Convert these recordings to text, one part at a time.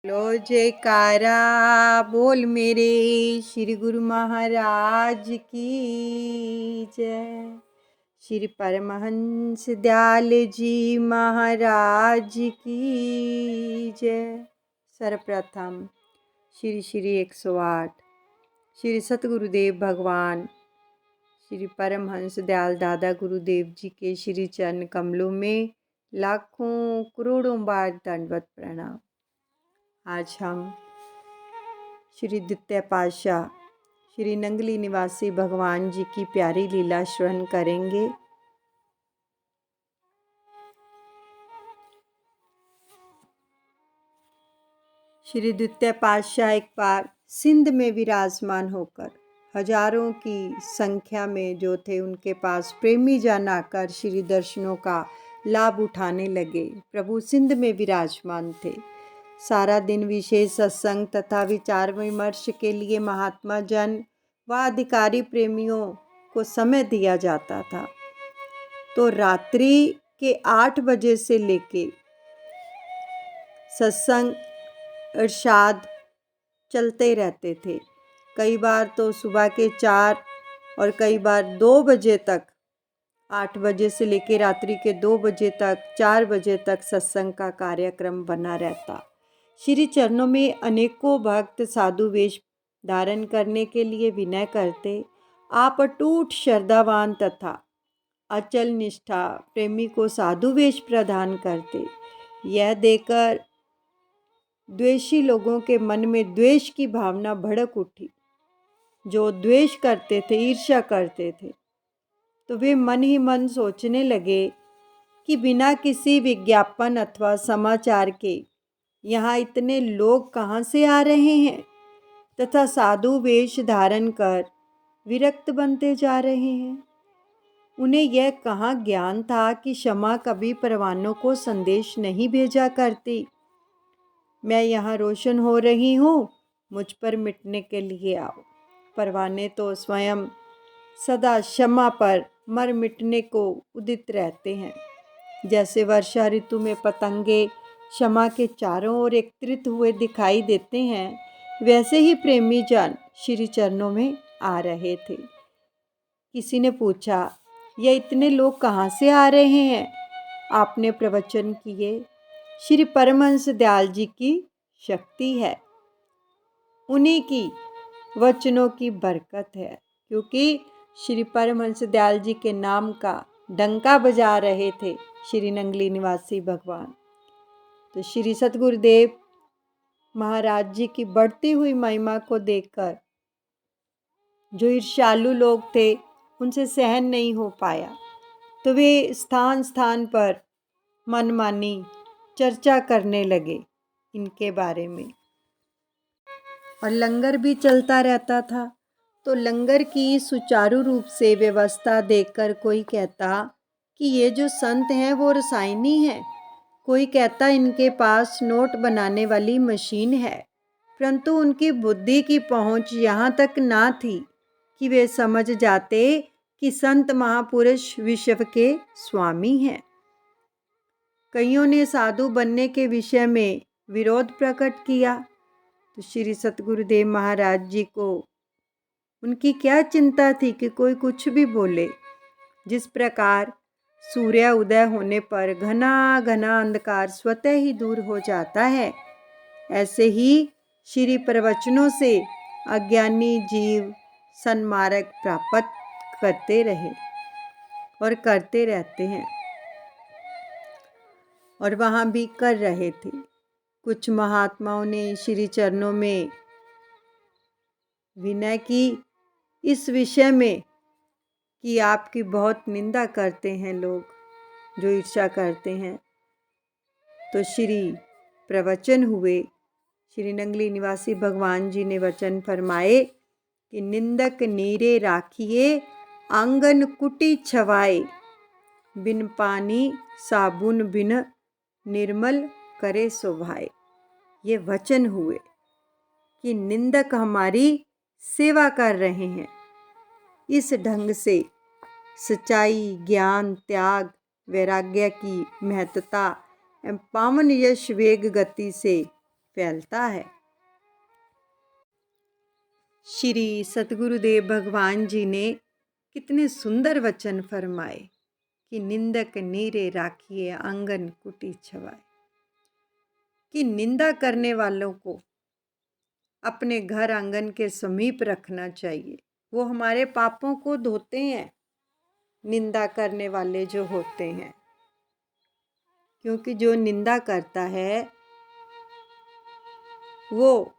लो जयकारा बोल मेरे श्री गुरु महाराज की जय। श्री परमहंस दयाल जी महाराज की जय। सर्वप्रथम श्री श्री 108 श्री सतगुरुदेव भगवान श्री परमहंस दयाल दादा गुरुदेव जी के श्री चरण कमलों में लाखों करोड़ों बार दंडवत प्रणाम। आज हम श्री द्वितीय पातशाह श्री नंगली निवासी भगवान जी की प्यारी लीला श्रवण करेंगे। श्री द्वितीय पातशाह एक बार सिंध में विराजमान होकर हजारों की संख्या में जो थे उनके पास प्रेमी जन आकर श्री दर्शनों का लाभ उठाने लगे। प्रभु सिंध में विराजमान थे। सारा दिन विशेष सत्संग तथा विचार विमर्श के लिए महात्मा जन व अधिकारी प्रेमियों को समय दिया जाता था। तो रात्रि के 8 बजे से लेके सत्संग इरशाद चलते रहते थे। कई बार तो सुबह के 4 और कई बार 2 बजे तक, 8 बजे से लेकर रात्रि के 2 बजे तक, 4 बजे तक सत्संग का कार्यक्रम बना रहता। श्री चरणों में अनेकों भक्त साधु वेश धारण करने के लिए विनय करते। आप अटूट श्रद्धावान तथा अचल निष्ठा प्रेमी को साधु वेश प्रदान करते। यह देखकर द्वेषी लोगों के मन में द्वेष की भावना भड़क उठी। जो द्वेष करते थे, ईर्ष्या करते थे, तो वे मन ही मन सोचने लगे कि बिना किसी विज्ञापन अथवा समाचार के यहाँ इतने लोग कहाँ से आ रहे हैं तथा साधु वेश धारण कर विरक्त बनते जा रहे हैं। उन्हें यह कहाँ ज्ञान था कि क्षमा कभी परवानों को संदेश नहीं भेजा करती। मैं यहाँ रोशन हो रही हूँ, मुझ पर मिटने के लिए आओ। परवाने तो स्वयं सदा क्षमा पर मर मिटने को उदित रहते हैं। जैसे वर्षा ऋतु में पतंगे क्षमा के चारों ओर एकत्रित हुए दिखाई देते हैं, वैसे ही प्रेमी जन श्री चरणों में आ रहे थे। किसी ने पूछा, ये इतने लोग कहाँ से आ रहे हैं? आपने प्रवचन किए, श्री परमहंस दयाल जी की शक्ति है, उन्हीं की वचनों की बरकत है। क्योंकि श्री परमहंस दयाल जी के नाम का डंका बजा रहे थे श्री नंगली निवासी भगवान। तो श्री सतगुरुदेव महाराज जी की बढ़ती हुई महिमा को देखकर जो ईर्ष्यालु लोग थे उनसे सहन नहीं हो पाया। तो वे स्थान स्थान पर मनमानी चर्चा करने लगे इनके बारे में। और लंगर भी चलता रहता था। तो लंगर की सुचारू रूप से व्यवस्था देखकर कोई कहता कि ये जो संत हैं वो रसायनी हैं। कोई कहता इनके पास नोट बनाने वाली मशीन है। परंतु उनकी बुद्धि की पहुंच यहाँ तक ना थी कि वे समझ जाते कि संत महापुरुष विश्व के स्वामी हैं। कईयों ने साधु बनने के विषय में विरोध प्रकट किया। तो श्री सतगुरुदेव महाराज जी को उनकी क्या चिंता थी कि कोई कुछ भी बोले। जिस प्रकार सूर्य उदय होने पर घना घना अंधकार स्वतः ही दूर हो जाता है, ऐसे ही श्री प्रवचनों से अज्ञानी जीव सन्मार्ग प्राप्त करते रहे और करते रहते हैं, और वहाँ भी कर रहे थे। कुछ महात्माओं ने श्री चरणों में विनय की इस विषय में कि आपकी बहुत निंदा करते हैं लोग, जो ईर्ष्या करते हैं। तो श्री प्रवचन हुए। श्री नंगली निवासी भगवान जी ने वचन फरमाए कि निंदक नीरे राखिए आंगन कुटी छवाए, बिन पानी साबुन बिन निर्मल करे शोभाए। ये वचन हुए कि निंदक हमारी सेवा कर रहे हैं। इस ढंग से सच्चाई, ज्ञान, त्याग, वैराग्य की महत्ता एवं पावन यश वेग गति से फैलता है। श्री सतगुरुदेव भगवान जी ने कितने सुंदर वचन फरमाए कि निंदक नीरे राखिए आंगन कुटी छवाए, कि निंदा करने वालों को अपने घर आंगन के समीप रखना चाहिए। वो हमारे पापों को धोते हैं, निंदा करने वाले जो होते हैं, क्योंकि जो निंदा करता है वो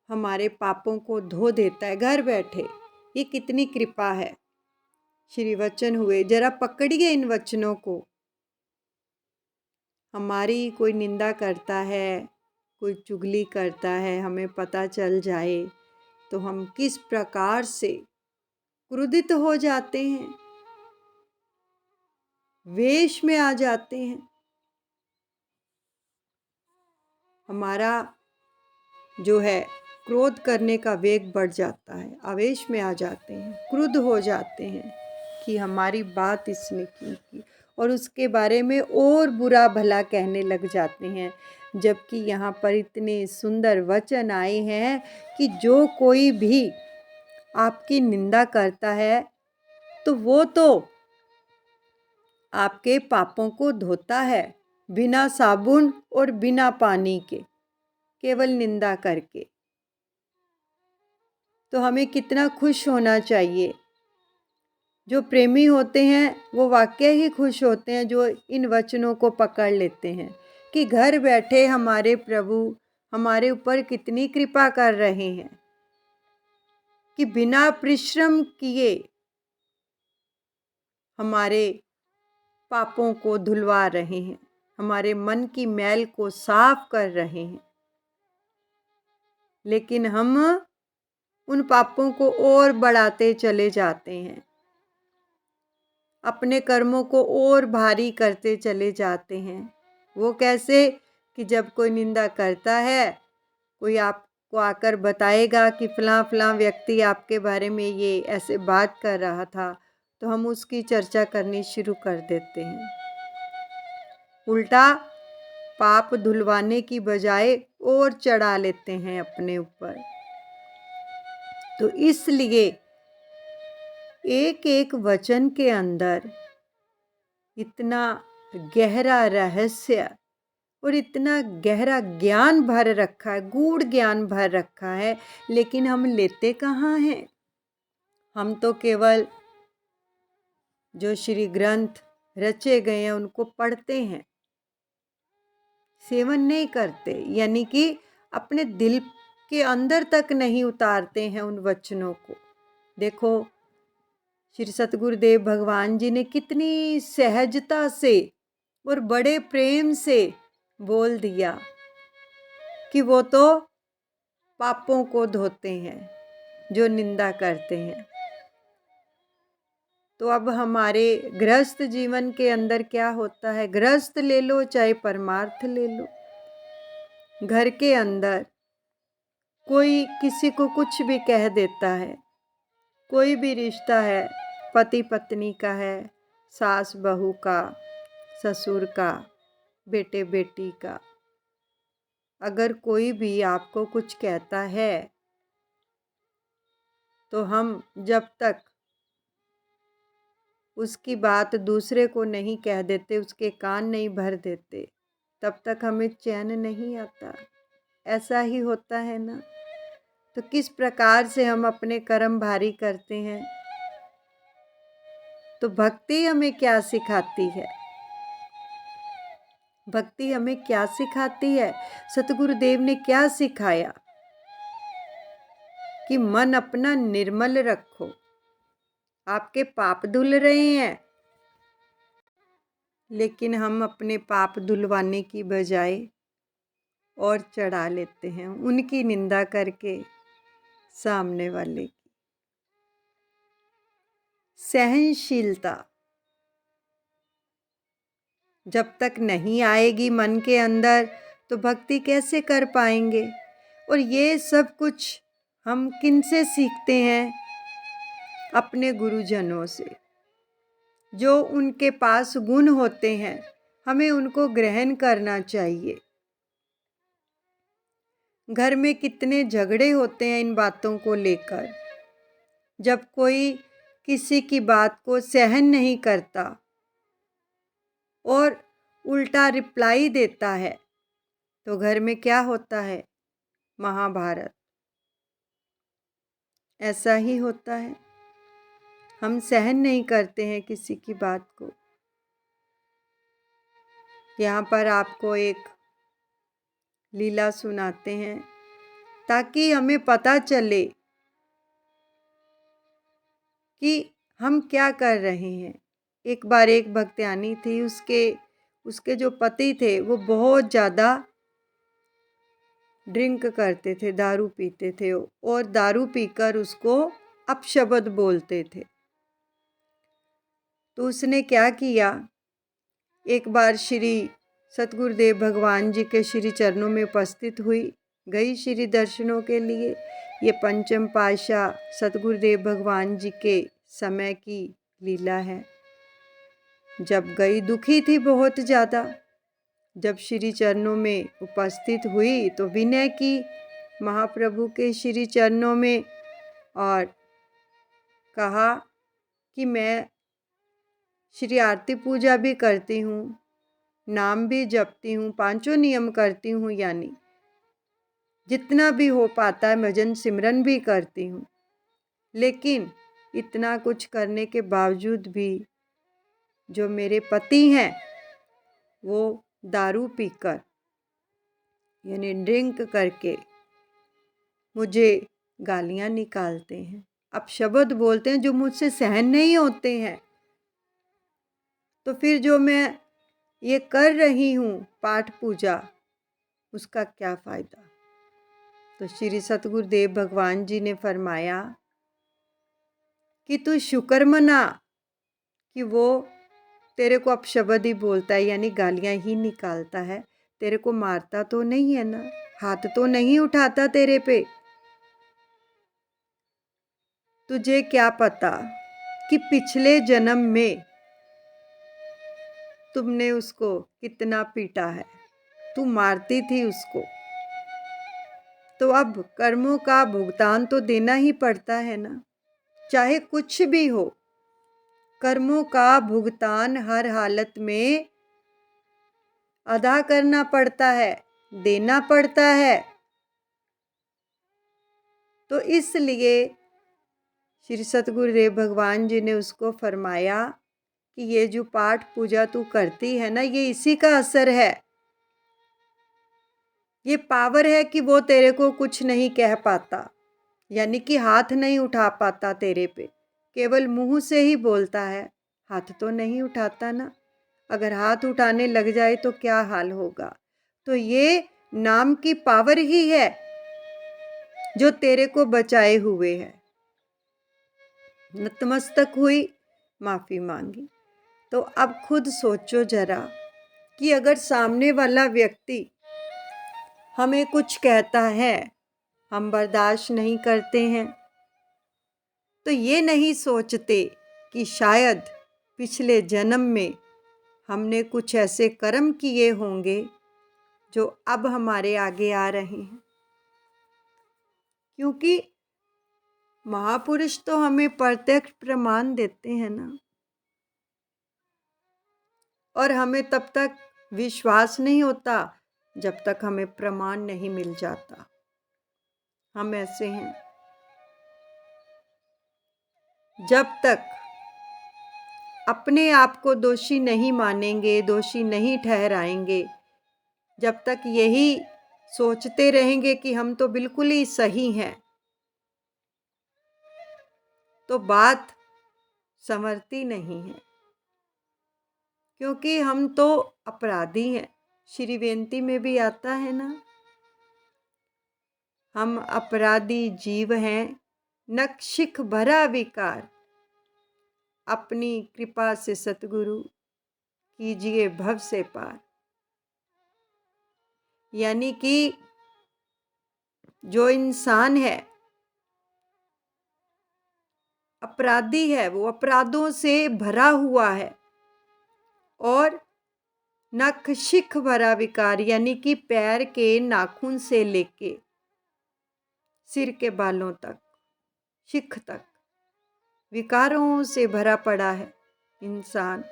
हमारे पापों को धो देता है घर बैठे। ये कितनी कृपा है। श्री वचन हुए, जरा पकड़िए इन वचनों को। हमारी कोई निंदा करता है, कोई चुगली करता है, हमें पता चल जाए तो हम किस प्रकार से क्रोधित हो जाते हैं, वेश में आ जाते हैं। हमारा जो है क्रोध करने का वेग बढ़ जाता है, आवेश में आ जाते हैं, क्रुद्ध हो जाते हैं कि हमारी बात इसने की और उसके बारे में और बुरा भला कहने लग जाते हैं। जबकि यहाँ पर इतने सुंदर वचन आए हैं कि जो कोई भी आपकी निंदा करता है तो वो तो आपके पापों को धोता है बिना साबुन और बिना पानी के, केवल निंदा करके। तो हमें कितना खुश होना चाहिए। जो प्रेमी होते हैं वो वाकई ही खुश होते हैं जो इन वचनों को पकड़ लेते हैं कि घर बैठे हमारे प्रभु हमारे ऊपर कितनी कृपा कर रहे हैं, कि बिना परिश्रम किए हमारे पापों को धुलवा रहे हैं, हमारे मन की मैल को साफ कर रहे हैं। लेकिन हम उन पापों को और बढ़ाते चले जाते हैं, अपने कर्मों को और भारी करते चले जाते हैं। वो कैसे कि जब कोई निंदा करता है, कोई आपको आकर बताएगा कि फलां फलां व्यक्ति आपके बारे में ये ऐसे बात कर रहा था, तो हम उसकी चर्चा करनी शुरू कर देते हैं। उल्टा पाप धुलवाने की बजाय और चढ़ा लेते हैं अपने ऊपर। तो इसलिए एक एक वचन के अंदर इतना गहरा रहस्य और इतना गहरा ज्ञान भर रखा है, गूढ़ ज्ञान भर रखा है, लेकिन हम लेते कहाँ हैं। हम तो केवल जो श्री ग्रंथ रचे गए हैं उनको पढ़ते हैं, सेवन नहीं करते, यानी कि अपने दिल के अंदर तक नहीं उतारते हैं उन वचनों को। देखो श्री सतगुरुदेव भगवान जी ने कितनी सहजता से और बड़े प्रेम से बोल दिया कि वो तो पापों को धोते हैं जो निंदा करते हैं। तो अब हमारे गृहस्थ जीवन के अंदर क्या होता है, गृहस्थ ले लो चाहे परमार्थ ले लो, घर के अंदर कोई किसी को कुछ भी कह देता है, कोई भी रिश्ता है, पति पत्नी का है, सास बहू का, ससुर का, बेटे बेटी का, अगर कोई भी आपको कुछ कहता है तो हम जब तक उसकी बात दूसरे को नहीं कह देते, उसके कान नहीं भर देते, तब तक हमें चैन नहीं आता। ऐसा ही होता है ना। तो किस प्रकार से हम अपने कर्म भारी करते हैं। तो भक्ति हमें क्या सिखाती है, भक्ति हमें क्या सिखाती है, सतगुरुदेव ने क्या सिखाया कि मन अपना निर्मल रखो। आपके पाप धुल रहे हैं, लेकिन हम अपने पाप धुलवाने की बजाय और चढ़ा लेते हैं उनकी निंदा करके सामने वाले की। सहनशीलता जब तक नहीं आएगी मन के अंदर तो भक्ति कैसे कर पाएंगे। और ये सब कुछ हम किनसे सीखते हैं, अपने गुरुजनों से। जो उनके पास गुण होते हैं हमें उनको ग्रहण करना चाहिए। घर में कितने झगड़े होते हैं इन बातों को लेकर। जब कोई किसी की बात को सहन नहीं करता और उल्टा रिप्लाई देता है तो घर में क्या होता है? महाभारत। ऐसा ही होता है, हम सहन नहीं करते हैं किसी की बात को। यहाँ पर आपको एक लीला सुनाते हैं ताकि हमें पता चले कि हम क्या कर रहे हैं। एक बार एक भक्त्यानी थी, उसके जो पति थे वो बहुत ज़्यादा ड्रिंक करते थे, दारू पीते थे और दारू पीकर उसको अपशब्द बोलते थे। तो उसने क्या किया, एक बार श्री सतगुरुदेव भगवान जी के श्री चरणों में उपस्थित हुई, गई श्री दर्शनों के लिए। ये पंचम पातशाह सतगुरुदेव भगवान जी के समय की लीला है। जब गई, दुखी थी बहुत ज़्यादा। जब श्री चरणों में उपस्थित हुई तो विनय की महाप्रभु के श्री चरणों में और कहा कि मैं श्री आरती पूजा भी करती हूँ, नाम भी जपती हूँ, पांचों नियम करती हूँ, यानी जितना भी हो पाता है भजन सिमरन भी करती हूँ, लेकिन इतना कुछ करने के बावजूद भी जो मेरे पति हैं वो दारू पीकर यानी ड्रिंक करके मुझे गालियाँ निकालते हैं, अपशब्द बोलते हैं जो मुझसे सहन नहीं होते हैं। तो फिर जो मैं ये कर रही हूँ पाठ पूजा, उसका क्या फ़ायदा? तो श्री सतगुरुदेव भगवान जी ने फरमाया कि तू शुक्र मना कि वो तेरे को अपशब्द ही बोलता है, यानी गालियाँ ही निकालता है, तेरे को मारता तो नहीं है ना, हाथ तो नहीं उठाता तेरे पे। तुझे क्या पता कि पिछले जन्म में तुमने उसको कितना पीटा है, तू मारती थी उसको। तो अब कर्मों का भुगतान तो देना ही पड़ता है ना, चाहे कुछ भी हो, कर्मों का भुगतान हर हालत में अदा करना पड़ता है, देना पड़ता है। तो इसलिए श्री सतगुरुदेव भगवान जी ने उसको फरमाया कि ये जो पाठ पूजा तू करती है ना, ये इसी का असर है, ये पावर है कि वो तेरे को कुछ नहीं कह पाता, यानी कि हाथ नहीं उठा पाता तेरे पे, केवल मुंह से ही बोलता है, हाथ तो नहीं उठाता ना। अगर हाथ उठाने लग जाए तो क्या हाल होगा। तो ये नाम की पावर ही है जो तेरे को बचाए हुए है। नतमस्तक हुई, माफ़ी मांगी। तो अब खुद सोचो जरा कि अगर सामने वाला व्यक्ति हमें कुछ कहता है, हम बर्दाश्त नहीं करते हैं, तो ये नहीं सोचते कि शायद पिछले जन्म में हमने कुछ ऐसे कर्म किए होंगे जो अब हमारे आगे आ रहे हैं। क्योंकि महापुरुष तो हमें प्रत्यक्ष प्रमाण देते हैं ना, और हमें तब तक विश्वास नहीं होता जब तक हमें प्रमाण नहीं मिल जाता। हम ऐसे हैं, जब तक अपने आप को दोषी नहीं मानेंगे, दोषी नहीं ठहराएंगे, जब तक यही सोचते रहेंगे कि हम तो बिल्कुल ही सही हैं, तो बात संवरती नहीं है। क्योंकि हम तो अपराधी हैं, श्री बेनती में भी आता है ना, हम अपराधी जीव हैं, नक्शिख भरा विकार, अपनी कृपा से सतगुरु कीजिए भव से पार। यानी कि जो इंसान है अपराधी है, वो अपराधों से भरा हुआ है, और नख शिख भरा विकार, यानी कि पैर के नाखून से लेके सिर के बालों तक, शिख तक विकारों से भरा पड़ा है इंसान,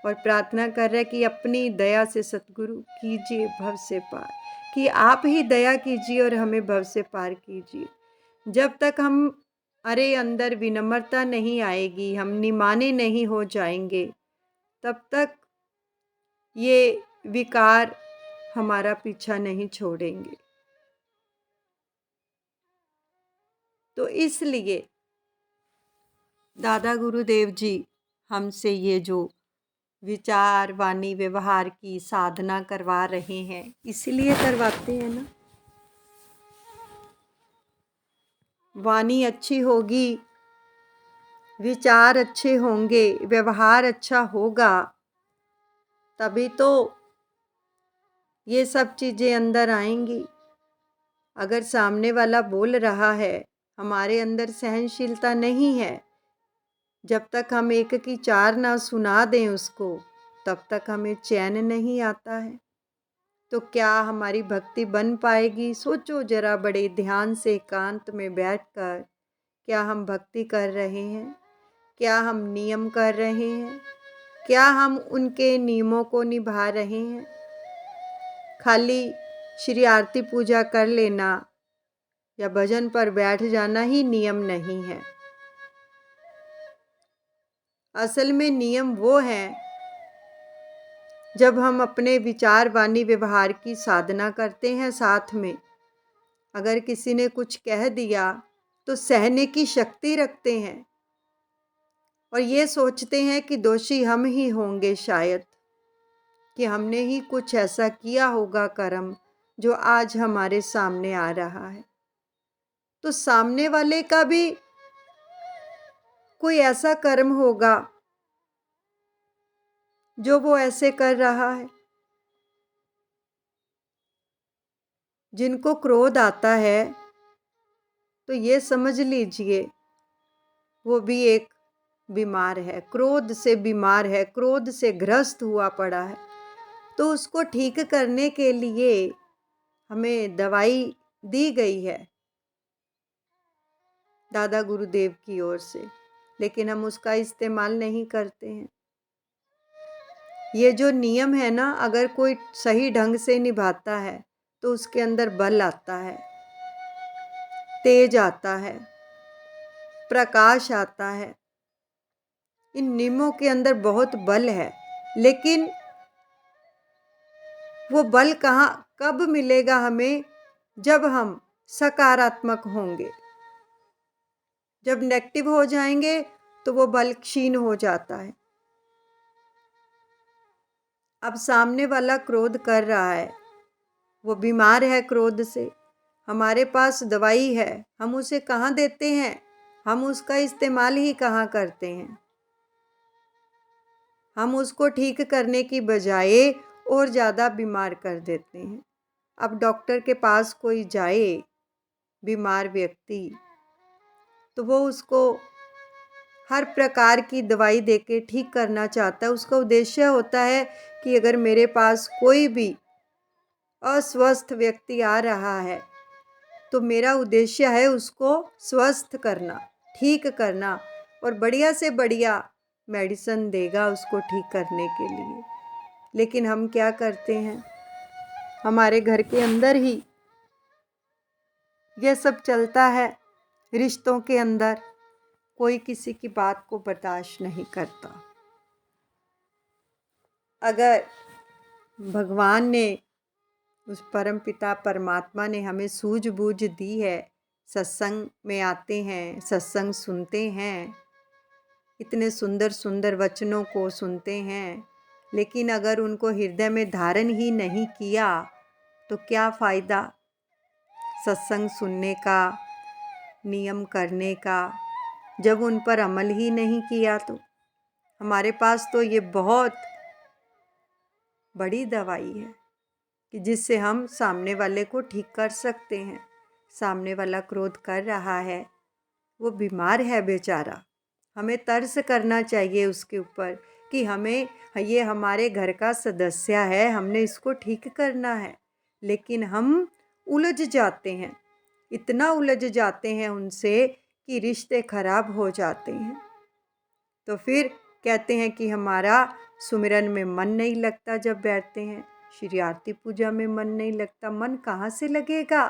और प्रार्थना कर रहा है कि अपनी दया से सतगुरु कीजिए भव से पार, कि आप ही दया कीजिए और हमें भव से पार कीजिए। जब तक हमारे अंदर विनम्रता नहीं आएगी, हम निमाने नहीं हो जाएंगे, तब तक ये विकार हमारा पीछा नहीं छोड़ेंगे। तो इसलिए दादा गुरुदेव जी हमसे ये जो विचार वाणी व्यवहार की साधना करवा रहे हैं, इसलिए करवाते हैं ना। वाणी अच्छी होगी, विचार अच्छे होंगे, व्यवहार अच्छा होगा, तभी तो ये सब चीज़ें अंदर आएंगी। अगर सामने वाला बोल रहा है, हमारे अंदर सहनशीलता नहीं है, जब तक हम एक की चार ना सुना दें उसको, तब तक हमें चैन नहीं आता है। तो क्या हमारी भक्ति बन पाएगी? सोचो जरा बड़े ध्यान से एकांत में बैठकर, क्या हम भक्ति कर रहे हैं? क्या हम नियम कर रहे हैं? क्या हम उनके नियमों को निभा रहे हैं? खाली श्री आरती पूजा कर लेना या भजन पर बैठ जाना ही नियम नहीं है। असल में नियम वो है जब हम अपने विचार वाणी व्यवहार की साधना करते हैं साथ में। अगर किसी ने कुछ कह दिया तो सहने की शक्ति रखते हैं और ये सोचते हैं कि दोषी हम ही होंगे, शायद कि हमने ही कुछ ऐसा किया होगा कर्म जो आज हमारे सामने आ रहा है। तो सामने वाले का भी कोई ऐसा कर्म होगा जो वो ऐसे कर रहा है। जिनको क्रोध आता है तो ये समझ लीजिए वो भी एक बीमार है, क्रोध से बीमार है, क्रोध से ग्रस्त हुआ पड़ा है। तो उसको ठीक करने के लिए हमें दवाई दी गई है दादा गुरुदेव की ओर से, लेकिन हम उसका इस्तेमाल नहीं करते हैं। ये जो नियम है ना, अगर कोई सही ढंग से निभाता है तो उसके अंदर बल आता है, तेज आता है, प्रकाश आता है। इन नियमों के अंदर बहुत बल है, लेकिन वो बल कहाँ कब मिलेगा हमें? जब हम सकारात्मक होंगे। जब नेगेटिव हो जाएंगे तो वो बल क्षीण हो जाता है। अब सामने वाला क्रोध कर रहा है, वो बीमार है क्रोध से, हमारे पास दवाई है, हम उसे कहाँ देते हैं? हम उसका इस्तेमाल ही कहाँ करते हैं? हम उसको ठीक करने की बजाय और ज़्यादा बीमार कर देते हैं। अब डॉक्टर के पास कोई जाए बीमार व्यक्ति, तो वो उसको हर प्रकार की दवाई देके ठीक करना चाहता है। उसका उद्देश्य होता है कि अगर मेरे पास कोई भी अस्वस्थ व्यक्ति आ रहा है तो मेरा उद्देश्य है उसको स्वस्थ करना, ठीक करना, और बढ़िया से बढ़िया मेडिसिन देगा उसको ठीक करने के लिए। लेकिन हम क्या करते हैं? हमारे घर के अंदर ही ये सब चलता है। रिश्तों के अंदर कोई किसी की बात को बर्दाश्त नहीं करता। अगर भगवान ने, उस परम पिता परमात्मा ने हमें सूझबूझ दी है, सत्संग में आते हैं, सत्संग सुनते हैं, इतने सुंदर सुंदर वचनों को सुनते हैं, लेकिन अगर उनको हृदय में धारण ही नहीं किया तो क्या फ़ायदा सत्संग सुनने का, नियम करने का, जब उन पर अमल ही नहीं किया। तो हमारे पास तो ये बहुत बड़ी दवाई है कि जिससे हम सामने वाले को ठीक कर सकते हैं। सामने वाला क्रोध कर रहा है, वो बीमार है बेचारा, हमें तरस करना चाहिए उसके ऊपर कि हमें, ये हमारे घर का सदस्य है, हमने इसको ठीक करना है। लेकिन हम उलझ जाते हैं, इतना उलझ जाते हैं उनसे कि रिश्ते खराब हो जाते हैं। तो फिर कहते हैं कि हमारा सुमिरन में मन नहीं लगता, जब बैठते हैं श्री आरती पूजा में मन नहीं लगता। मन कहाँ से लगेगा?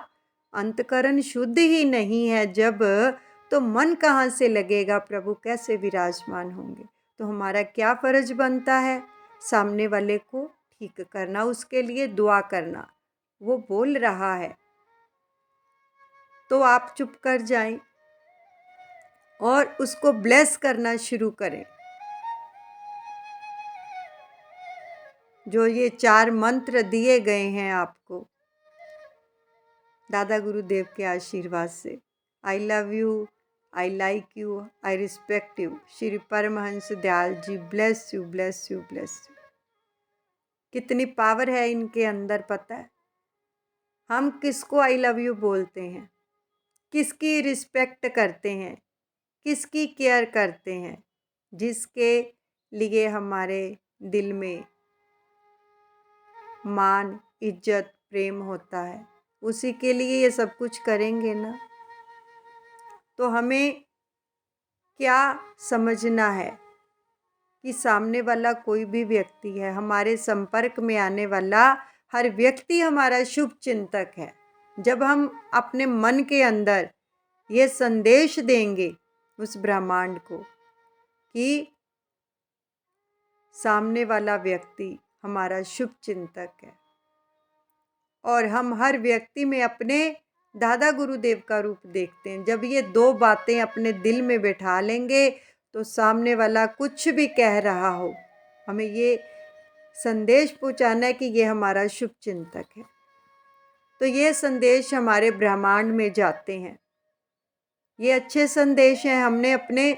अंतकरण शुद्ध ही नहीं है जब, तो मन कहाँ से लगेगा? प्रभु कैसे विराजमान होंगे? तो हमारा क्या फर्ज बनता है? सामने वाले को ठीक करना, उसके लिए दुआ करना। वो बोल रहा है तो आप चुप कर जाएं और उसको ब्लेस करना शुरू करें। जो ये 4 मंत्र दिए गए हैं आपको दादा गुरुदेव के आशीर्वाद से, I love you, I like you, I respect you, Shri Paramhans Dayal ji bless you, bless you, bless you. कितनी पावर है इनके अंदर, पता है? हम किसको आई लव यू बोलते हैं, किसकी रिस्पेक्ट करते हैं, किसकी केयर करते हैं? जिसके लिए हमारे दिल में मान, इज्जत, प्रेम होता है, उसी के लिए ये सब कुछ करेंगे ना। तो हमें क्या समझना है कि सामने वाला कोई भी व्यक्ति है, हमारे संपर्क में आने वाला हर व्यक्ति हमारा शुभ चिंतक है। जब हम अपने मन के अंदर ये संदेश देंगे उस ब्रह्मांड को कि सामने वाला व्यक्ति हमारा शुभ चिंतक है, और हम हर व्यक्ति में अपने दादा गुरुदेव का रूप देखते हैं, जब ये 2 बातें अपने दिल में बैठा लेंगे तो सामने वाला कुछ भी कह रहा हो, हमें ये संदेश पहुंचाना है कि ये हमारा शुभ चिंतक है। तो ये संदेश हमारे ब्रह्मांड में जाते हैं। ये अच्छे संदेश हैं। हमने अपने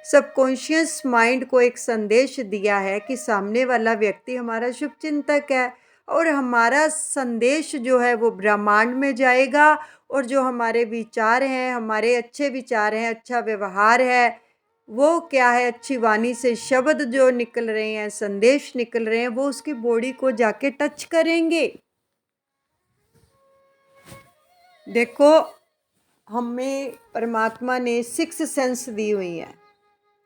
सबकॉन्शियस माइंड को एक संदेश दिया है कि सामने वाला व्यक्ति हमारा शुभ चिंतक है, और हमारा संदेश जो है वो ब्रह्मांड में जाएगा, और जो हमारे विचार हैं, हमारे अच्छे विचार हैं, अच्छा व्यवहार है, वो क्या है, अच्छी वाणी से शब्द जो निकल रहे हैं, संदेश निकल रहे हैं, वो उसकी बॉडी को जाके टच करेंगे। देखो, हमें परमात्मा ने 6 सेंस दी हुई है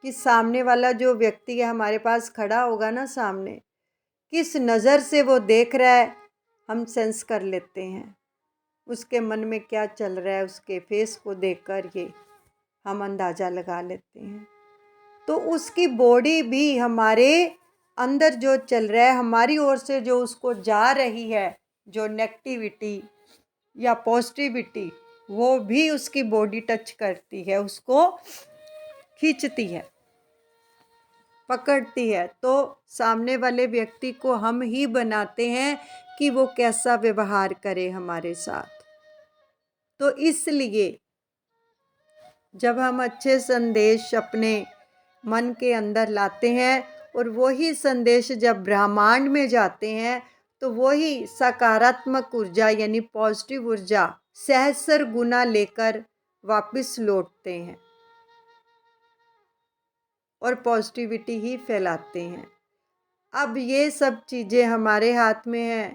कि सामने वाला जो व्यक्ति है हमारे पास खड़ा होगा ना सामने, किस नज़र से वो देख रहा है हम सेंस कर लेते हैं। उसके मन में क्या चल रहा है, उसके फेस को देखकर ये हम अंदाज़ा लगा लेते हैं। तो उसकी बॉडी भी हमारे अंदर जो चल रहा है, हमारी ओर से जो उसको जा रही है, जो नेगेटिविटी या पॉजिटिविटी, वो भी उसकी बॉडी टच करती है, उसको खींचती है, पकड़ती है। तो सामने वाले व्यक्ति को हम ही बनाते हैं कि वो कैसा व्यवहार करे हमारे साथ। तो इसलिए जब हम अच्छे संदेश अपने मन के अंदर लाते हैं और वही संदेश जब ब्रह्मांड में जाते हैं, तो वही सकारात्मक ऊर्जा यानी पॉजिटिव ऊर्जा सहस्र गुना लेकर वापस लौटते हैं और पॉजिटिविटी ही फैलाते हैं। अब ये सब चीज़ें हमारे हाथ में है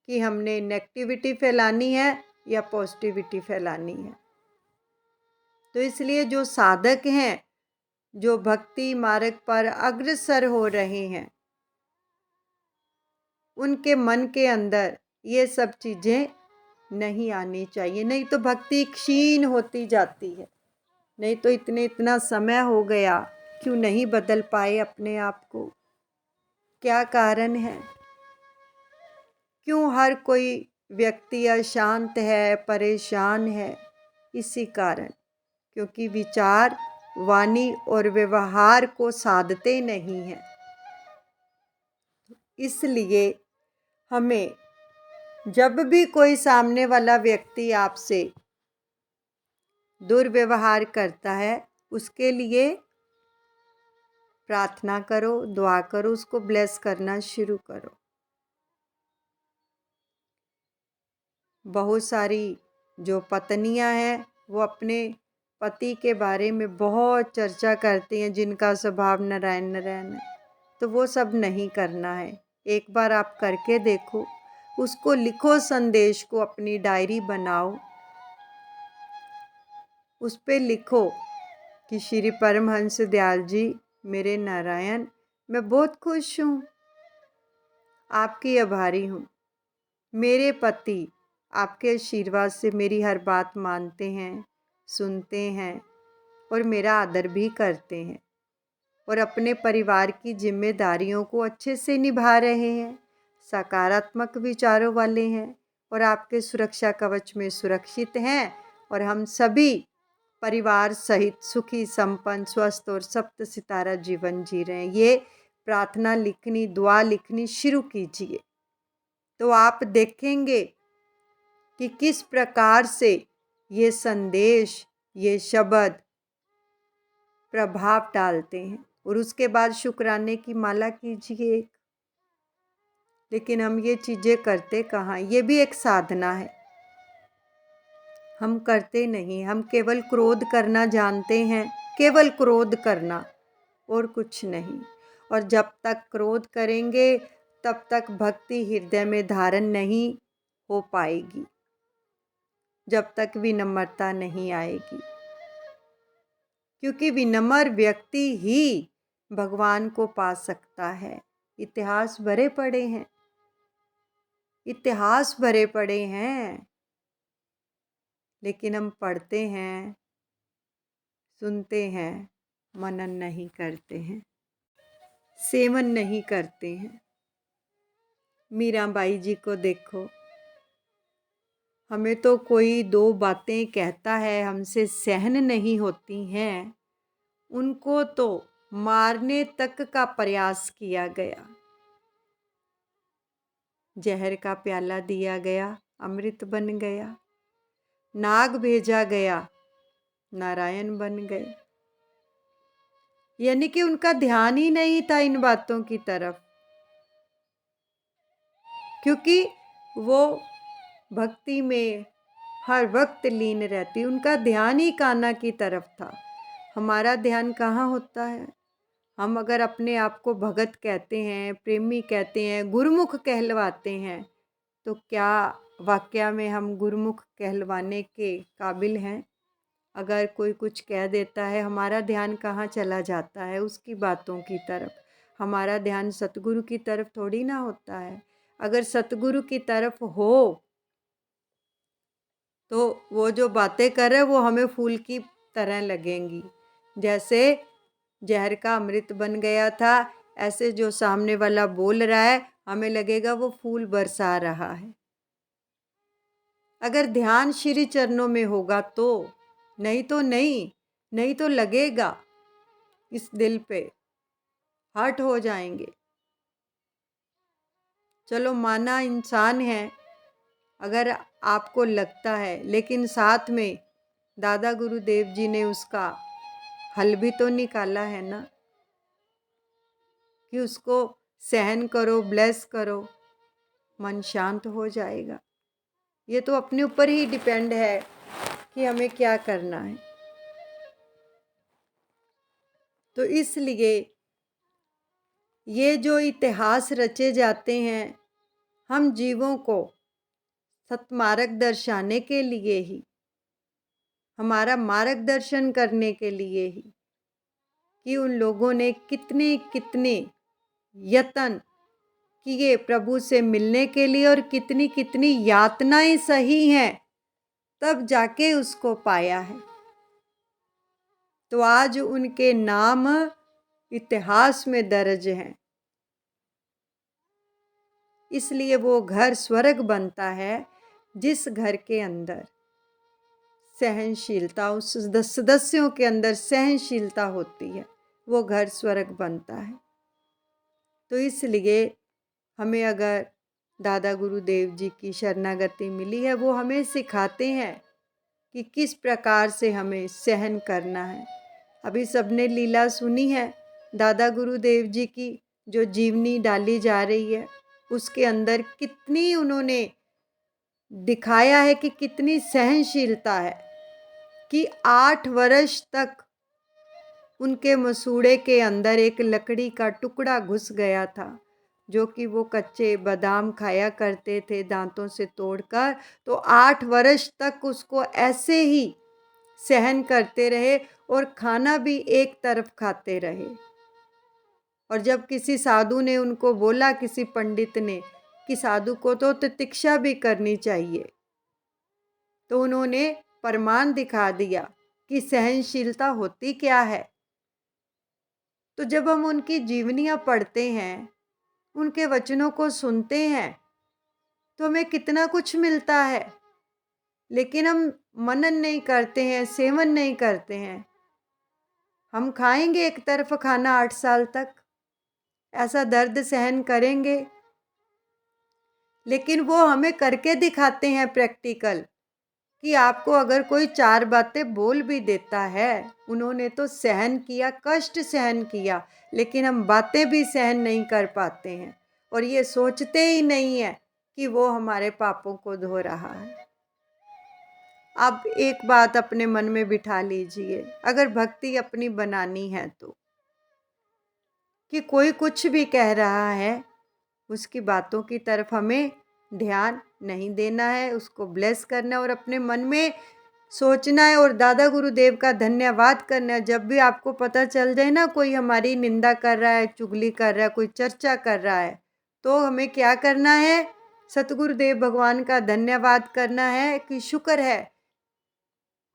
कि हमने नेगेटिविटी फैलानी है या पॉजिटिविटी फैलानी है। तो इसलिए जो साधक हैं, जो भक्ति मार्ग पर अग्रसर हो रहे हैं, उनके मन के अंदर ये सब चीज़ें नहीं आनी चाहिए, नहीं तो भक्ति क्षीण होती जाती है। नहीं तो इतना समय हो गया, क्यों नहीं बदल पाए अपने आप को? क्या कारण है? क्यों हर कोई व्यक्ति अशांत है, परेशान है? इसी कारण, क्योंकि विचार, वाणी और व्यवहार को साधते नहीं हैं। इसलिए हमें जब भी कोई सामने वाला व्यक्ति आपसे दुर्व्यवहार करता है, उसके लिए प्रार्थना करो, दुआ करो, उसको ब्लेस करना शुरू करो। बहुत सारी जो पत्नियां हैं वो अपने पति के बारे में बहुत चर्चा करती हैं, जिनका स्वभाव नारायण नारायण है। तो वो सब नहीं करना है। एक बार आप करके देखो, उसको लिखो, संदेश को अपनी डायरी बनाओ उस पे लिखो कि श्री परमहंस दयाल जी मेरे नारायण, मैं बहुत खुश हूँ, आपकी आभारी हूँ। मेरे पति आपके आशीर्वाद से मेरी हर बात मानते हैं, सुनते हैं और मेरा आदर भी करते हैं और अपने परिवार की जिम्मेदारियों को अच्छे से निभा रहे हैं, सकारात्मक विचारों वाले हैं और आपके सुरक्षा कवच में सुरक्षित हैं और हम सभी परिवार सहित सुखी, संपन्न, स्वस्थ और सप्त सितारा जीवन जी रहे हैं। ये प्रार्थना लिखनी, दुआ लिखनी शुरू कीजिए तो आप देखेंगे कि किस प्रकार से ये संदेश, ये शब्द प्रभाव डालते हैं। और उसके बाद शुक्राने की माला कीजिए। लेकिन हम ये चीज़ें करते कहाँ? ये भी एक साधना है, हम करते नहीं। हम केवल क्रोध करना जानते हैं, केवल क्रोध करना और कुछ नहीं। और जब तक क्रोध करेंगे तब तक भक्ति हृदय में धारण नहीं हो पाएगी, जब तक विनम्रता नहीं आएगी। क्योंकि विनम्र व्यक्ति ही भगवान को पा सकता है। इतिहास भरे पड़े हैं, इतिहास भरे पड़े हैं, लेकिन हम पढ़ते हैं, सुनते हैं, मनन नहीं करते हैं, सेवन नहीं करते हैं। मीराबाई जी को देखो, हमें तो कोई दो बातें कहता है हमसे सहन नहीं होती हैं, उनको तो मारने तक का प्रयास किया गया। जहर का प्याला दिया गया, अमृत बन गया। नाग भेजा गया, नारायण बन गए। यानी कि उनका ध्यान ही नहीं था इन बातों की तरफ, क्योंकि वो भक्ति में हर वक्त लीन रहती। उनका ध्यान ही कान्हा की तरफ था। हमारा ध्यान कहाँ होता है? हम अगर अपने आप को भगत कहते हैं, प्रेमी कहते हैं, गुरुमुख कहलवाते हैं, तो क्या वाकया में हम गुरुमुख कहलवाने के काबिल हैं? अगर कोई कुछ कह देता है, हमारा ध्यान कहाँ चला जाता है? उसकी बातों की तरफ। हमारा ध्यान सतगुरु की तरफ थोड़ी ना होता है। अगर सतगुरु की तरफ हो तो वो जो बातें कर रहे वो हमें फूल की तरह लगेंगी। जैसे जहर का अमृत बन गया था, ऐसे जो सामने वाला बोल रहा है हमें लगेगा वो फूल बरसा रहा है। अगर ध्यान श्री चरणों में होगा तो, नहीं तो नहीं, नहीं तो लगेगा इस दिल पे, हर्ट हो जाएंगे। चलो माना इंसान है, अगर आपको लगता है, लेकिन साथ में दादा गुरुदेव जी ने उसका हल भी तो निकाला है ना, कि उसको सहन करो, ब्लेस करो, मन शांत हो जाएगा। ये तो अपने ऊपर ही डिपेंड है कि हमें क्या करना है। तो इसलिए ये जो इतिहास रचे जाते हैं, हम जीवों को सतमार्ग दर्शाने के लिए ही, हमारा मार्गदर्शन करने के लिए ही, कि उन लोगों ने कितने कितने यत्न किए प्रभु से मिलने के लिए और कितनी कितनी यातनाएं सही हैं, तब जाके उसको पाया है। तो आज उनके नाम इतिहास में दर्ज हैं। इसलिए वो घर स्वर्ग बनता है जिस घर के अंदर सहनशीलता, उस सदस्यों के अंदर सहनशीलता होती है, वो घर स्वर्ग बनता है। तो इसलिए हमें अगर दादा गुरुदेव जी की शरणागति मिली है, वो हमें सिखाते हैं कि किस प्रकार से हमें सहन करना है। अभी सबने लीला सुनी है दादा गुरुदेव जी की, जो जीवनी डाली जा रही है उसके अंदर कितनी उन्होंने दिखाया है कि कितनी सहनशीलता है, कि 8 वर्ष तक उनके मसूड़े के अंदर एक लकड़ी का टुकड़ा घुस गया था, जो कि वो कच्चे बादाम खाया करते थे दांतों से तोड़कर। तो 8 वर्ष तक उसको ऐसे ही सहन करते रहे और खाना भी एक तरफ खाते रहे। और जब किसी साधु ने उनको बोला, किसी पंडित ने, कि साधु को तो तितिक्षा भी करनी चाहिए, तो उन्होंने प्रमाण दिखा दिया कि सहनशीलता होती क्या है। तो जब हम उनकी जीवनियाँ पढ़ते हैं, उनके वचनों को सुनते हैं, तो हमें कितना कुछ मिलता है, लेकिन हम मनन नहीं करते हैं, सेवन नहीं करते हैं। हम खाएंगे एक तरफ खाना 8 साल तक, ऐसा दर्द सहन करेंगे, लेकिन वो हमें करके दिखाते हैं प्रैक्टिकल, कि आपको अगर कोई 4 बातें बोल भी देता है, उन्होंने तो सहन किया, कष्ट सहन किया, लेकिन हम बातें भी सहन नहीं कर पाते हैं और ये सोचते ही नहीं है कि वो हमारे पापों को धो रहा है। अब एक बात अपने मन में बिठा लीजिए, अगर भक्ति अपनी बनानी है तो, कि कोई कुछ भी कह रहा है, उसकी बातों की तरफ हमें ध्यान नहीं देना है, उसको ब्लेस करना है और अपने मन में सोचना है और दादा गुरुदेव का धन्यवाद करना है। जब भी आपको पता चल जाए ना, कोई हमारी निंदा कर रहा है, चुगली कर रहा है, कोई चर्चा कर रहा है, तो हमें क्या करना है? सतगुरुदेव भगवान का धन्यवाद करना है कि शुक्र है।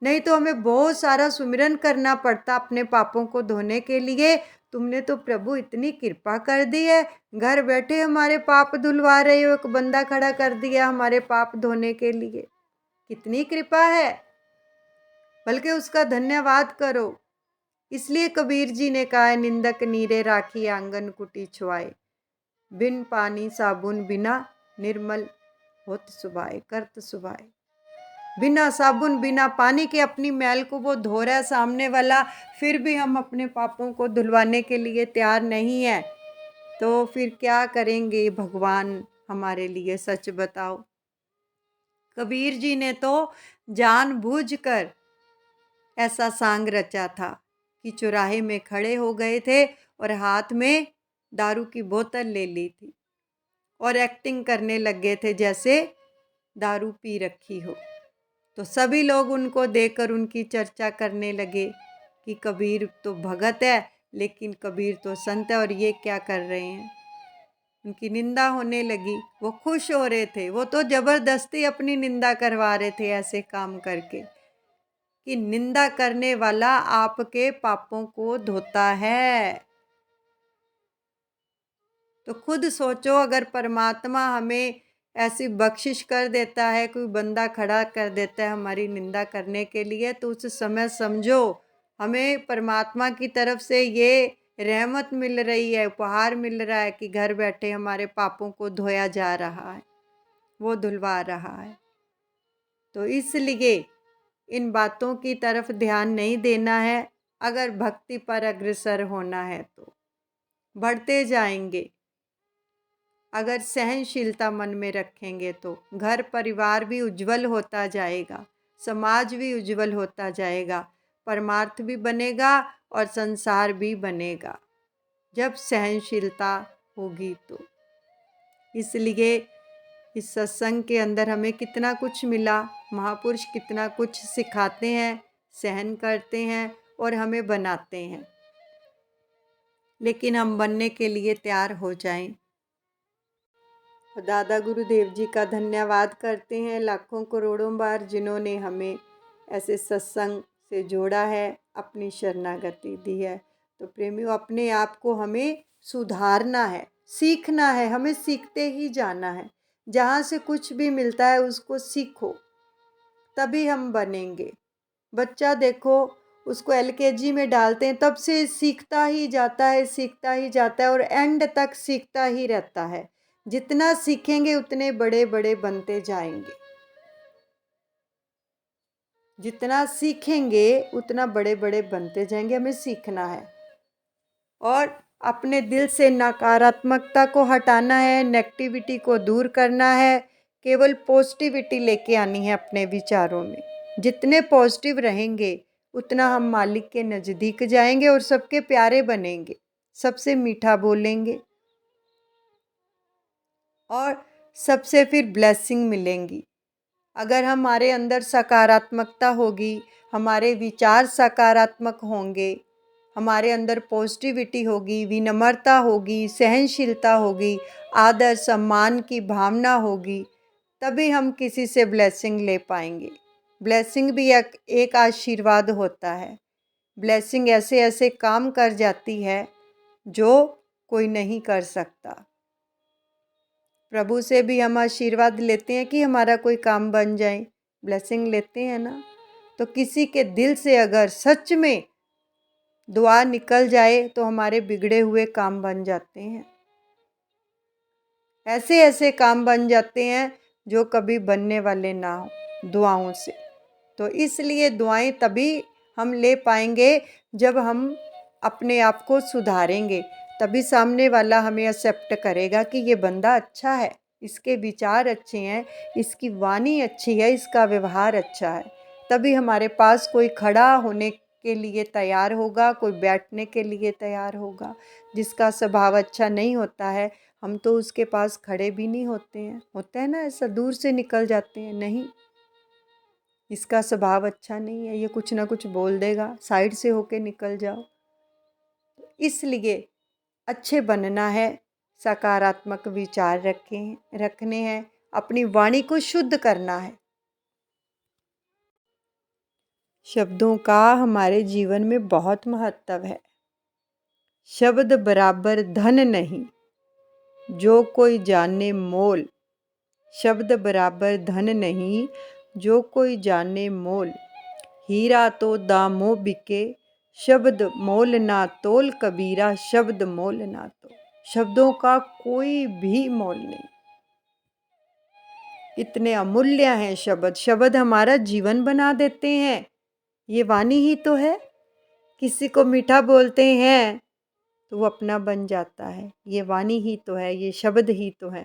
नहीं तो हमें बहुत सारा सुमिरन करना पड़ता अपने पापों को धोने के लिए। तुमने तो प्रभु इतनी कृपा कर दी है, घर बैठे हमारे पाप धुलवा रहे हो, एक बंदा खड़ा कर दिया हमारे पाप धोने के लिए। कितनी कृपा है, बल्कि उसका धन्यवाद करो। इसलिए कबीर जी ने कहा है, निंदक नीरे राखी आंगन कुटी छुआए, बिन पानी साबुन बिना निर्मल होत सुभाए, करत सुभाए। बिना साबुन बिना पानी के अपनी मैल को वो धो रहा है सामने वाला, फिर भी हम अपने पापों को धुलवाने के लिए तैयार नहीं है, तो फिर क्या करेंगे भगवान हमारे लिए? सच बताओ। कबीर जी ने तो जानबूझकर ऐसा सांग रचा था कि चौराहे में खड़े हो गए थे और हाथ में दारू की बोतल ले ली थी और एक्टिंग करने लग गए थे जैसे दारू पी रखी हो। तो सभी लोग उनको देखकर उनकी चर्चा करने लगे कि कबीर तो भगत है, लेकिन कबीर तो संत है और ये क्या कर रहे हैं। उनकी निंदा होने लगी। वो खुश हो रहे थे, वो तो जबरदस्ती अपनी निंदा करवा रहे थे ऐसे काम करके, कि निंदा करने वाला आपके पापों को धोता है। तो खुद सोचो, अगर परमात्मा हमें ऐसी बख्शिश कर देता है, कोई बंदा खड़ा कर देता है हमारी निंदा करने के लिए, तो उस समय समझो हमें परमात्मा की तरफ से ये रहमत मिल रही है, उपहार मिल रहा है कि घर बैठे हमारे पापों को धोया जा रहा है, वो धुलवा रहा है। तो इसलिए इन बातों की तरफ ध्यान नहीं देना है। अगर भक्ति पर अग्रसर होना है तो बढ़ते जाएंगे। अगर सहनशीलता मन में रखेंगे तो घर परिवार भी उज्जवल होता जाएगा, समाज भी उज्जवल होता जाएगा, परमार्थ भी बनेगा और संसार भी बनेगा, जब सहनशीलता होगी तो। इसलिए इस सत्संग के अंदर हमें कितना कुछ मिला, महापुरुष कितना कुछ सिखाते हैं, सहन करते हैं और हमें बनाते हैं, लेकिन हम बनने के लिए तैयार हो जाएं। दादा गुरुदेव जी का धन्यवाद करते हैं लाखों करोड़ों बार, जिन्होंने हमें ऐसे सत्संग से जोड़ा है, अपनी शरणागति दी है। तो प्रेमियों, अपने आप को हमें सुधारना है, सीखना है, हमें सीखते ही जाना है। जहाँ से कुछ भी मिलता है उसको सीखो, तभी हम बनेंगे। बच्चा देखो, उसको LKG में डालते हैं, तब से सीखता ही जाता है, सीखता ही जाता है और एंड तक सीखता ही रहता है। जितना सीखेंगे उतने बड़े बड़े बनते जाएंगे, जितना सीखेंगे उतना बड़े बड़े बनते जाएंगे। हमें सीखना है और अपने दिल से नकारात्मकता को हटाना है, नेगेटिविटी को दूर करना है, केवल पॉजिटिविटी लेके आनी है अपने विचारों में। जितने पॉजिटिव रहेंगे उतना हम मालिक के नज़दीक जाएंगे और सबके प्यारे बनेंगे, सबसे मीठा बोलेंगे और सबसे फिर ब्लेसिंग मिलेंगी। अगर हमारे अंदर सकारात्मकता होगी, हमारे विचार सकारात्मक होंगे, हमारे अंदर पॉजिटिविटी होगी, विनम्रता होगी, सहनशीलता होगी, आदर सम्मान की भावना होगी, तभी हम किसी से ब्लेसिंग ले पाएंगे। ब्लेसिंग भी एक आशीर्वाद होता है। ब्लेसिंग ऐसे ऐसे काम कर जाती है जो कोई नहीं कर सकता। प्रभु से भी हम आशीर्वाद लेते हैं कि हमारा कोई काम बन जाए, ब्लेसिंग लेते हैं ना। तो किसी के दिल से अगर सच में दुआ निकल जाए तो हमारे बिगड़े हुए काम बन जाते हैं। ऐसे ऐसे काम बन जाते हैं जो कभी बनने वाले ना हो दुआओं से। तो इसलिए दुआएं तभी हम ले पाएंगे जब हम अपने आप को सुधारेंगे, तभी सामने वाला हमें एक्सेप्ट करेगा कि ये बंदा अच्छा है, इसके विचार अच्छे हैं, इसकी वाणी अच्छी है, इसका व्यवहार अच्छा है। तभी हमारे पास कोई खड़ा होने के लिए तैयार होगा, कोई बैठने के लिए तैयार होगा। जिसका स्वभाव अच्छा नहीं होता है, हम तो उसके पास खड़े भी नहीं होते हैं। होता है ना ऐसा, दूर से निकल जाते हैं, नहीं इसका स्वभाव अच्छा नहीं है, ये कुछ ना कुछ बोल देगा, साइड से होके निकल जाओ। इसलिए अच्छे बनना है, सकारात्मक विचार रखने हैं, अपनी वाणी को शुद्ध करना है। शब्दों का हमारे जीवन में बहुत महत्व है। शब्द बराबर धन नहीं, जो कोई जाने मोल। शब्द बराबर धन नहीं, जो कोई जाने मोल। हीरा तो दामों बिके, शब्द मोल ना तोल कबीरा, शब्द मोल ना तोल। शब्दों का कोई भी मोल नहीं, इतने अमूल्य हैं शब्द। शब्द हमारा जीवन बना देते हैं। ये वाणी ही तो है। किसी को मीठा बोलते हैं तो वो अपना बन जाता है, ये वाणी ही तो है, ये शब्द ही तो है।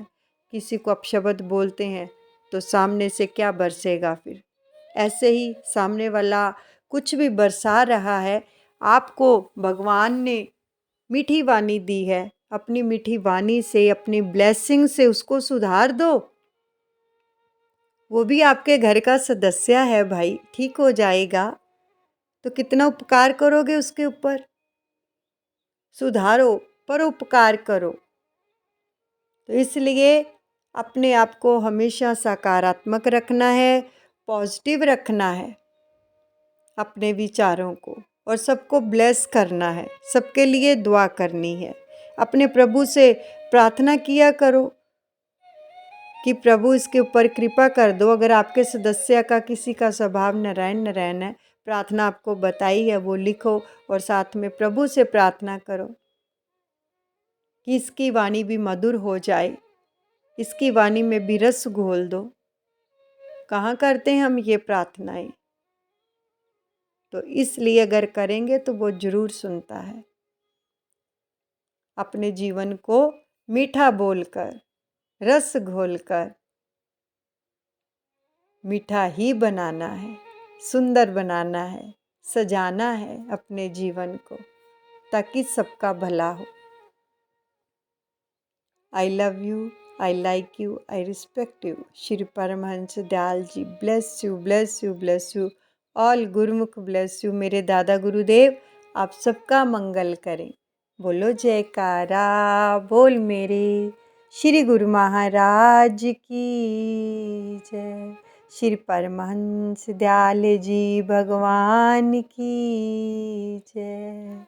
किसी को अपशब्द बोलते हैं तो सामने से क्या बरसेगा फिर। ऐसे ही सामने वाला कुछ भी बरसा रहा है, आपको भगवान ने मीठी वाणी दी है, अपनी मीठी वाणी से, अपनी ब्लेसिंग से उसको सुधार दो। वो भी आपके घर का सदस्य है भाई, ठीक हो जाएगा। तो कितना उपकार करोगे उसके ऊपर। सुधारो, परोपकार करो। तो इसलिए अपने आप को हमेशा सकारात्मक रखना है, पॉजिटिव रखना है अपने विचारों को, और सबको ब्लेस करना है, सबके लिए दुआ करनी है। अपने प्रभु से प्रार्थना किया करो कि प्रभु इसके ऊपर कृपा कर दो। अगर आपके सदस्य का किसी का स्वभाव नारायण है, प्रार्थना आपको बताई है वो लिखो, और साथ में प्रभु से प्रार्थना करो कि इसकी वाणी भी मधुर हो जाए, इसकी वाणी में भी रस घोल दो। कहाँ करते हैं हम ये प्रार्थनाएं? तो इसलिए अगर करेंगे तो वो जरूर सुनता है। अपने जीवन को मीठा बोलकर, रस घोलकर मीठा ही बनाना है, सुंदर बनाना है, सजाना है अपने जीवन को, ताकि सबका भला हो। I love you, I like you, I respect you. Shri Paramhans Dayal ji bless you, bless you, bless you. All Gurmukh bless you. मेरे दादा गुरुदेव आप सबका मंगल करें। बोलो जयकारा, बोल मेरे श्री गुरु महाराज की जय। श्री परमहंस दयाल जी भगवान की जय।